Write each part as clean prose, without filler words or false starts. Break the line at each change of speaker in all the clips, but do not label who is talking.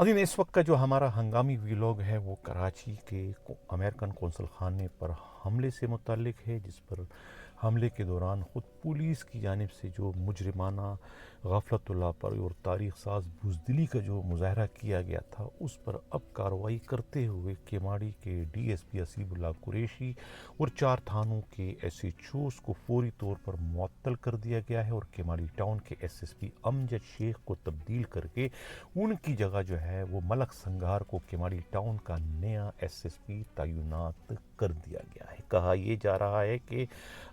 ناظرین، اس وقت کا جو ہمارا ہنگامی ویلاگ ہے وہ کراچی کے امریکن قونصل خانے پر حملے سے متعلق ہے، جس پر حملے کے دوران خود پولیس کی جانب سے جو مجرمانہ غفلت و لاپرواہی اور تاریخ ساز بزدلی کا جو مظاہرہ کیا گیا تھا، اس پر اب کارروائی کرتے ہوئے کیماڑی کے ڈی ایس پی حسیب اللہ قریشی اور 4 تھانوں کے ایس ایچ اوز کو فوری طور پر معطل کر دیا گیا ہے، اور کیماڑی ٹاؤن کے ایس ایس پی امجد شیخ کو تبدیل کر کے ان کی جگہ جو ہے وہ ملک سنگھار کو کیماڑی ٹاؤن کا نیا ایس ایس پی تعینات کر دیا گیا ہے۔ کہا یہ جا رہا ہے کہ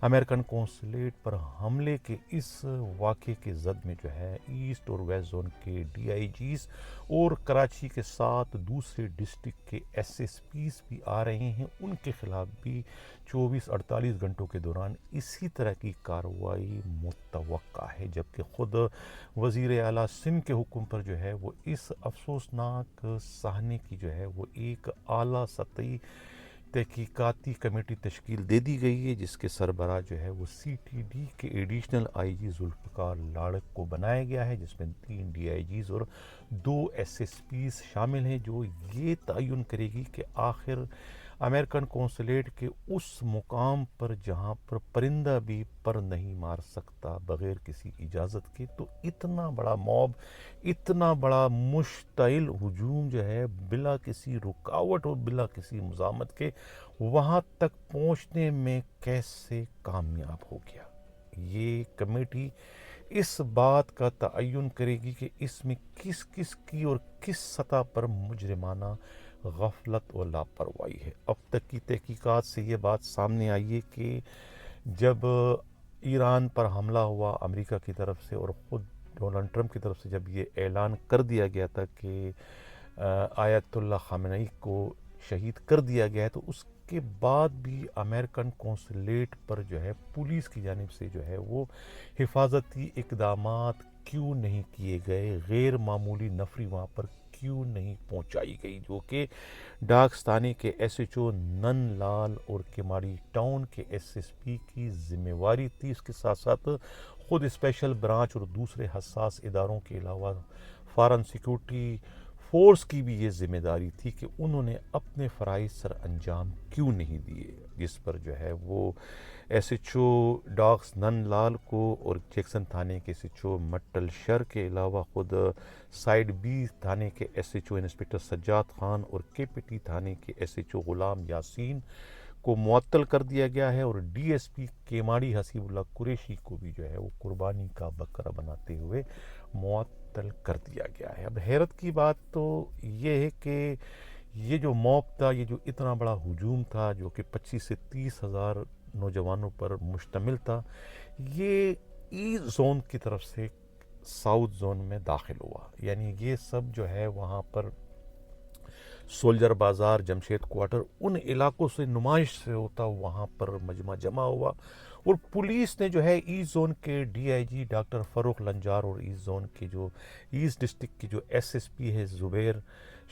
امریکن قونصلیٹ پر حملے کے اس واقعے کے زد میں جو ہے ایسٹ اور ویسٹ زون کے ڈی آئی جیز اور کراچی کے ساتھ دوسرے ڈسٹرکٹ کے ایس ایس پیز بھی آ رہے ہیں، ان کے خلاف بھی 24-48 گھنٹوں کے دوران اسی طرح کی کارروائی متوقع ہے، جبکہ خود وزیر اعلیٰ سندھ کے حکم پر جو ہے وہ اس افسوسناک صحنے کی جو ہے وہ ایک اعلیٰ سطحی تحقیقاتی کمیٹی تشکیل دے دی گئی ہے، جس کے سربراہ جو ہے وہ سی ٹی ڈی کے ایڈیشنل آئی جی ذوالفقار لاڑک کو بنایا گیا ہے، جس میں 3 ڈی آئی جیز اور 2 ایس ایس پیز شامل ہیں، جو یہ تعین کرے گی کہ آخر امریکن قونصلیٹ کے اس مقام پر جہاں پر پرندہ بھی پر نہیں مار سکتا بغیر کسی اجازت کے، تو اتنا بڑا موب، اتنا بڑا مشتعل ہجوم جو ہے بلا کسی رکاوٹ اور بلا کسی مزاحمت کے وہاں تک پہنچنے میں کیسے کامیاب ہو گیا۔ یہ کمیٹی اس بات کا تعین کرے گی کہ اس میں کس کس کی اور کس سطح پر مجرمانہ غفلت و لاپرواہی ہے۔ اب تک کی تحقیقات سے یہ بات سامنے آئی ہے کہ جب ایران پر حملہ ہوا امریکہ کی طرف سے اور خود ڈونلڈ ٹرمپ کی طرف سے جب یہ اعلان کر دیا گیا تھا کہ آیت اللہ خامنئی کو شہید کر دیا گیا ہے، تو اس کے بعد بھی امریکن قونصلیٹ پر جو ہے پولیس کی جانب سے جو ہے وہ حفاظتی اقدامات کیوں نہیں کیے گئے، غیر معمولی نفری وہاں پر کیوں نہیں پہنچائی گئی، جو کہ ڈاکستانی کے ایس ایچ او نن لال اور کیماڑی ٹاؤن کے ایس ایس پی کی ذمہ واری تھی۔ اس کے ساتھ ساتھ خود اسپیشل برانچ اور دوسرے حساس اداروں کے علاوہ فارن سیکورٹی فورس کی بھی یہ ذمہ داری تھی کہ انہوں نے اپنے فرائض سر انجام کیوں نہیں دیے، جس پر جو ہے وہ ایس ایچ او ڈاکس نن لال کو اور جیکسن تھانے کے ایس ایچ او مٹل شر کے علاوہ خود سائیڈ بی تھانے کے S H O inspector Sajjad Khan اور کے پی ٹی تھانے کے ایس ایچ او غلام یاسین کو معطل کر دیا گیا ہے، اور D S P Keamari Haseeb Ullah Qureshi کو بھی جو ہے وہ قربانی کا بکرا بناتے ہوئے معطل کر دیا گیا ہے۔ اب حیرت کی بات تو یہ ہے کہ یہ جو موب تھا، یہ جو اتنا بڑا ہجوم تھا جو کہ 25 سے 30 ہزار نوجوانوں پر مشتمل تھا، یہ ایسٹ زون کی طرف سے ساؤتھ زون میں داخل ہوا، یعنی یہ سب جو ہے وہاں پر سولجر بازار، جمشید کوارٹر، ان علاقوں سے نمائش سے ہوتا وہاں پر مجمع جمع ہوا، اور پولیس نے جو ہے ایسٹ زون کے ڈی آئی جی ڈاکٹر فاروق لنجار اور ایسٹ زون کے جو ایسٹ ڈسٹرکٹ کی جو ایس ایس پی ہے زبیر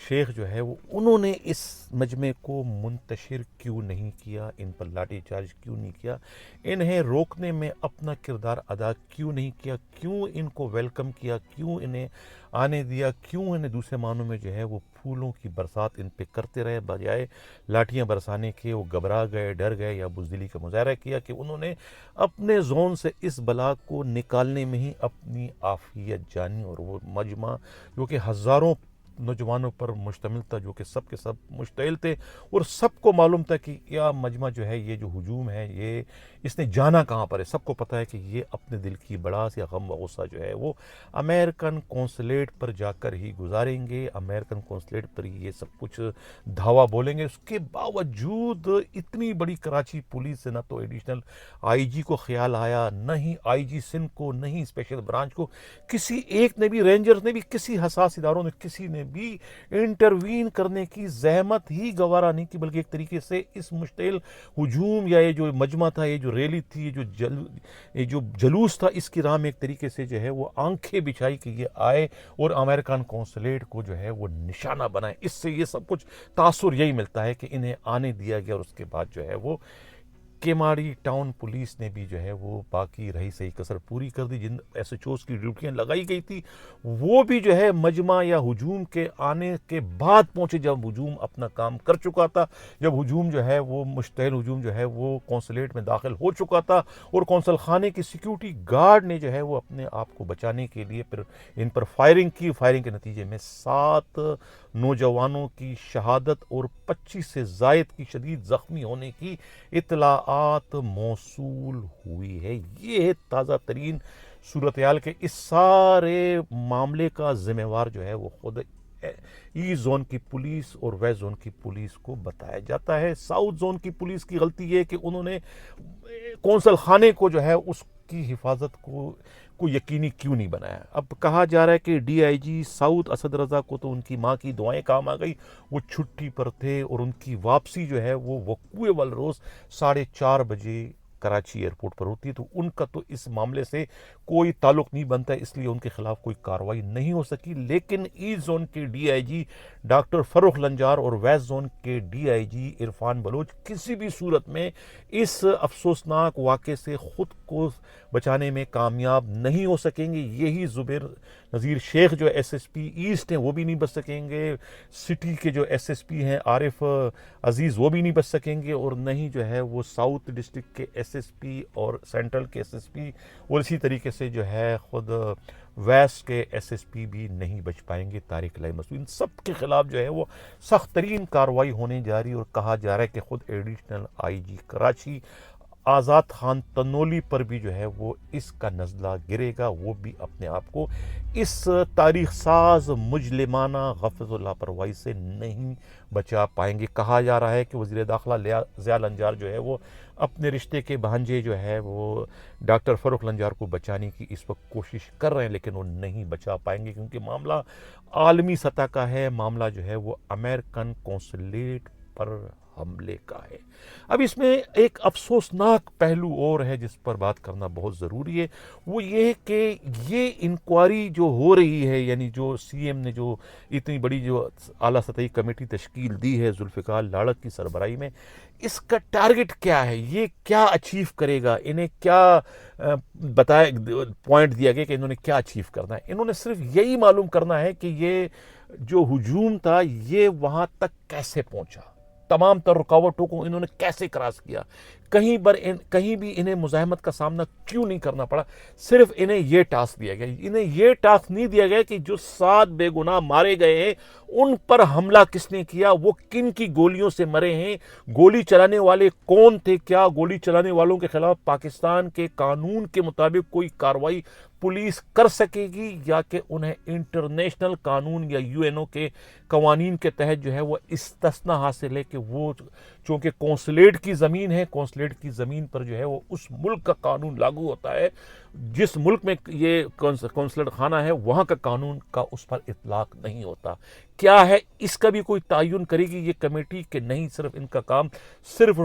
شیخ جو ہے وہ انہوں نے اس مجمع کو منتشر کیوں نہیں کیا، ان پر لاٹھی چارج کیوں نہیں کیا، انہیں روکنے میں اپنا کردار ادا کیوں نہیں کیا، کیوں ان کو ویلکم کیا، کیوں انہیں آنے دیا، کیوں انہیں دوسرے معنوں میں جو ہے وہ پھولوں کی برسات ان پہ کرتے رہے، بجائے لاٹیاں برسانے کے وہ گھبرا گئے، ڈر گئے یا بزدلی کا مظاہرہ کیا کہ انہوں نے اپنے زون سے اس بلا کو نکالنے میں ہی اپنی عافیت جانی، اور وہ مجمع جو کہ ہزاروں نوجوانوں پر مشتمل تھا، جو کہ سب کے سب مشتعل تھے، اور سب کو معلوم تھا کہ یہ مجمع جو ہے، یہ جو ہجوم ہے، یہ اس نے جانا کہاں پر ہے، سب کو پتہ ہے کہ یہ اپنے دل کی بڑاس یا غم و غصہ جو ہے وہ امریکن قونصلیٹ پر جا کر ہی گزاریں گے، امریکن قونصلیٹ پر ہی یہ سب کچھ دھاوا بولیں گے۔ اس کے باوجود اتنی بڑی کراچی پولیس سے نہ تو ایڈیشنل آئی جی کو خیال آیا، نہ ہی آئی جی سندھ کو، نہ ہی اسپیشل برانچ کو، کسی ایک نے بھی، رینجرز نے بھی، کسی حساس اداروں نے کسی نے بھی انٹروین کرنے کی زحمت ہی گوارا نہیں کی، بلکہ ایک طریقے سے اس مشتعل ہجوم یا یہ جو مجمع تھا، یہ جو ریلی تھی، یہ جو جلوس تھا، اس کی راہ میں ایک طریقے سے جو ہے وہ آنکھیں بچھائی کہ یہ آئے اور امریکن قونصلیٹ کو جو ہے وہ نشانہ بنائے۔ اس سے یہ سب کچھ تاثر یہی ملتا ہے کہ انہیں آنے دیا گیا، اور اس کے بعد جو ہے وہ کیماڑی ٹاؤن پولیس نے بھی جو ہے وہ باقی رہی صحیح کسر پوری کر دی. جن ایس ایچ اوز کی ڈیوٹیاں لگائی گئی تھی وہ بھی جو ہے مجمع یا ہجوم کے آنے کے بعد پہنچے, جب ہجوم اپنا کام کر چکا تھا, جب ہجوم جو ہے وہ مشتعل ہجوم جو ہے وہ قونصلیٹ میں داخل ہو چکا تھا, اور قونصل خانے کی سیکیورٹی گارڈ نے جو ہے وہ اپنے آپ کو بچانے کے لیے پھر ان پر فائرنگ کی. فائرنگ کے نتیجے میں 7 نوجوانوں کی شہادت اور 25 سے زائد کی شدید زخمی ہونے کی اطلاعات موصول ہوئی ہے. یہ ہے تازہ ترین صورتحال کے اس سارے معاملے کا ذمہ وار جو ہے وہ خود ای زون کی پولیس اور ویسٹ زون کی پولیس کو بتایا جاتا ہے. ساؤتھ زون کی پولیس کی غلطی یہ کہ انہوں نے قونصل خانے کو جو ہے اس کی حفاظت کو یقینی کیوں نہیں بنایا. اب کہا جا رہا ہے کہ D I G south Asad Raza کو تو ان کی ماں کی دعائیں کام آ گئی, وہ چھٹی پر تھے اور ان کی واپسی جو ہے وہ وقوع والروز 4:30 بجے کراچی ایئرپورٹ پر ہوتی ہے, تو ان کا تو اس معاملے سے کوئی تعلق نہیں بنتا ہے, اس لیے ان کے خلاف کوئی کارروائی نہیں ہو سکی. لیکن ایسٹ زون کے ڈی آئی جی ڈاکٹر فروخ لنجار اور ویسٹ زون کے D I G Irfan Baloch کسی بھی صورت میں اس افسوسناک واقعے سے خود کو بچانے میں کامیاب نہیں ہو سکیں گے. یہی زبیر نذیر شیخ جو ایس ایس پی ایسٹ ہیں وہ بھی نہیں بچ سکیں گے, سٹی کے جو ایس ایس پی ہیں عارف عزیز وہ بھی نہیں بچ سکیں گے, اور نہ ہی جو ہے وہ ساؤتھ ڈسٹرکٹ کے ایس ایس پی اور سینٹرل کے ایس ایس پی, اور اسی طریقے سے جو ہے خود ویسٹ کے ایس ایس پی بھی نہیں بچ پائیں گے. طارق الہی مسعود ان سب کے خلاف جو ہے وہ سخت ترین کارروائی ہونے جا رہی, اور کہا جا رہا ہے کہ خود ایڈیشنل آئی جی کراچی آزاد خان تنولی پر بھی جو ہے وہ اس کا نزلہ گرے گا. وہ بھی اپنے آپ کو اس تاریخ ساز مجرمانہ غفلت و لاپرواہی سے نہیں بچا پائیں گے. کہا جا رہا ہے کہ وزیر داخلہ ضیاء لنجار جو ہے وہ اپنے رشتے کے بھانجے جو ہے وہ ڈاکٹر فروخ لنجار کو بچانے کی اس وقت کوشش کر رہے ہیں, لیکن وہ نہیں بچا پائیں گے کیونکہ معاملہ عالمی سطح کا ہے. معاملہ جو ہے وہ امریکن قونصلیٹ پر حملے کا ہے. اب اس میں ایک افسوسناک پہلو اور ہے جس پر بات کرنا بہت ضروری ہے, وہ یہ ہے کہ یہ انکوائری جو ہو رہی ہے, یعنی جو سی ایم نے جو اتنی بڑی جو اعلیٰ سطحی کمیٹی تشکیل دی ہے ذوالفقار لاڑک کی سربراہی میں, اس کا ٹارگٹ کیا ہے, یہ کیا اچیو کرے گا, انہیں کیا پوائنٹ دیا گیا کہ انہوں نے کیا اچیو کرنا ہے. انہوں نے صرف یہی معلوم کرنا ہے کہ یہ جو ہجوم تھا یہ وہاں تک کیسے پہنچا, تمام تر رکاوٹوں کو انہوں نے کیسے کراس کیا, کہیں بھی انہیں مزاحمت کا سامنا کیوں نہیں کرنا پڑا. صرف انہیں یہ ٹاسک دیا گیا, انہیں یہ ٹاسک نہیں دیا گیا کہ جو 7 بے گناہ مارے گئے ہیں ان پر حملہ کس نے کیا, وہ کن کی گولیوں سے مرے ہیں, گولی چلانے والے کون تھے, کیا گولی چلانے والوں کے خلاف پاکستان کے قانون کے مطابق کوئی کارروائی پولیس کر سکے گی, یا کہ انہیں انٹرنیشنل قانون یا یو این او کے قوانین کے تحت جو ہے وہ استثناء حاصل ہے کہ وہ چونکہ قونصلیٹ کی زمین ہے, قونصلیٹ کی زمین پر جو ہے وہ اس ملک کا قانون لاگو ہوتا ہے, جس ملک میں یہ قونصلیٹ خانہ ہے وہاں کا قانون کا اس پر اطلاق نہیں ہوتا. کیا ہے اس کا بھی کوئی تعین کرے گی یہ کمیٹی کہ نہیں, صرف ان کا کام صرف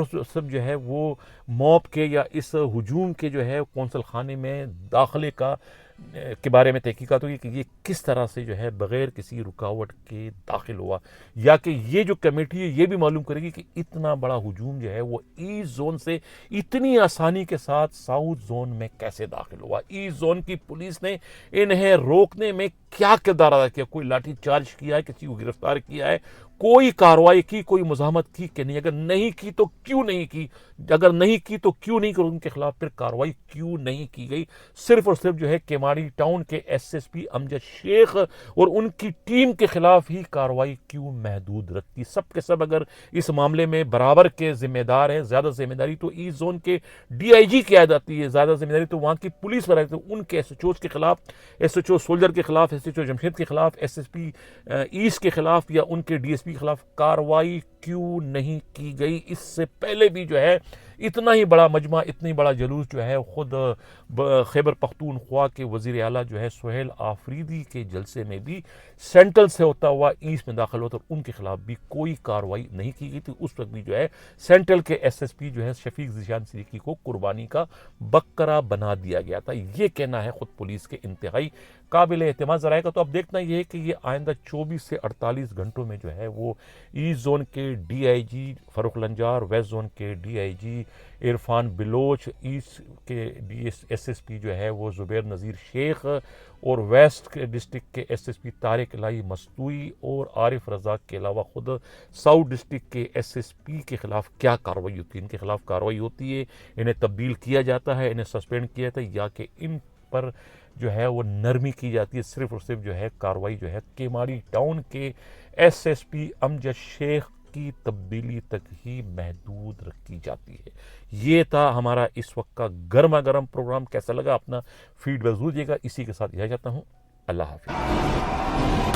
جو ہے وہ موب کے یا اس ہجوم کے جو ہے قونصل خانے میں داخلے کے بارے میں تحقیقات ہوگی کہ یہ کس طرح سے جو ہے بغیر کسی رکاوٹ کے داخل ہوا, یا کہ یہ جو کمیٹی ہے یہ بھی معلوم کرے گی کہ اتنا بڑا ہجوم جو ہے وہ ایسٹ زون سے اتنی آسانی کے ساتھ ساؤتھ زون میں کیسے داخل ہوا. ایسٹ زون کی پولیس نے انہیں روکنے میں کیا کردار ادا کیا, کوئی لاٹھی چارج کیا ہے, کسی کو گرفتار کیا ہے, کوئی کارروائی کی, کوئی مزاحمت کی کہ نہیں, اگر نہیں کی تو کیوں نہیں کی, اگر نہیں کی تو کیوں نہیں کی, ان کے خلاف پھر کارروائی کیوں نہیں کی گئی. صرف اور صرف جو ہے کیماڑی ٹاؤن کے ایس ایس پی امجد شیخ اور ان کی ٹیم کے خلاف ہی کارروائی کیوں محدود رکھتی. سب کے سب اگر اس معاملے میں برابر کے ذمہ دار ہیں, زیادہ ذمہ داری تو ایسٹ زون کے ڈی آئی جی کی آ جاتی ہے, زیادہ ذمہ داری تو وہاں کی پولیس پر آتی ہے, ان کے ایس ایچ اوز کے خلاف, ایس ایچ او سولجر کے خلاف, ایس ایچ او جمشید کے خلاف, ایس ایس پی ایسٹ کے خلاف یا ان کے ڈی ایس پی کے خلاف کارروائی کیوں نہیں کی گئی. اس سے پہلے بھی جو ہے اتنا ہی بڑا مجمع, اتنی بڑا جلوس جو ہے خود خیبر پختونخوا کے وزیر اعلیٰ جو ہے سہیل آفریدی کے جلسے میں بھی سینٹرل سے ہوتا ہوا ایسٹ میں داخل ہوتا, اور ان کے خلاف بھی کوئی کارروائی نہیں کی گئی تھی. اس وقت بھی جو ہے سینٹرل کے ایس ایس پی جو ہے شفیق ذیشان صدیقی کو قربانی کا بکرا بنا دیا گیا تھا. یہ کہنا ہے خود پولیس کے انتہائی قابل اعتماد ذرائع کا. تو اب دیکھنا یہ ہے کہ یہ آئندہ 24 سے 48 گھنٹوں میں جو ہے وہ ایسٹ زون کے D I G Farooq Lanjar, west zone کے D I G Irfan Baloch, east کے ایس ایس پی جو ہے وہ زبیر نذیر شیخ، اور ویسٹ کے ڈسٹرکٹ کے ایس ایس پی طارق الہی مستوئی اور عارف رزاق کے علاوہ خود ساؤتھ ڈسٹرکٹ کے ایس ایس پی کے خلاف کیا کارروائی ہوتی ہے؟ ان کے خلاف کارروائی ہوتی ہے، انہیں تبدیل کیا جاتا ہے، انہیں سسپینڈ کیا جاتا ہے، یا کہ ان پر جو ہے وہ نرمی کی جاتی ہے؟ صرف اور صرف جو ہے کارروائی جو ہے کیماڑی ٹاؤن کے ایس ایس پی امجد شیخ کی تبدیلی تک ہی محدود رکھی جاتی ہے۔ یہ تھا ہمارا اس وقت کا گرما گرم پروگرام۔ کیسا لگا اپنا فیڈ بیک ضرور دیجیے گا۔ اسی کے ساتھ اجازت چاہتا ہوں، اللہ حافظ۔